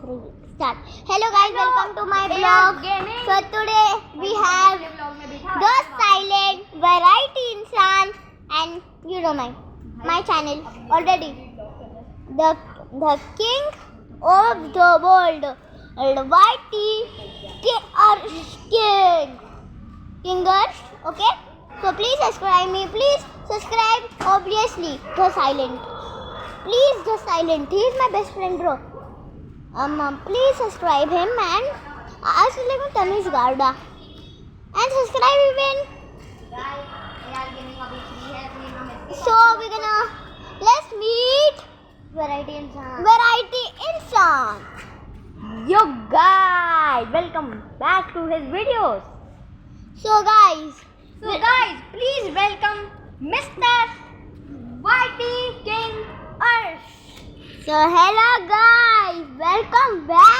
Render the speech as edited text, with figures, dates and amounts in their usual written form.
3 start. Hello guys, welcome to my vlog. So today we have the silent variety insan, and you know my channel already. The king of the world, Whitey Kingers. Okay. So please subscribe me. Please subscribe. Obviously, the silent. Please, the silent. He is my best friend, bro. Please subscribe him and ask like Tamiz Garda and subscribe even. So we're gonna let's meet Variety Insan. Yo guys, welcome back to his videos. So guys, Please welcome Mr. Whitey King Arsh. hello guys, welcome back.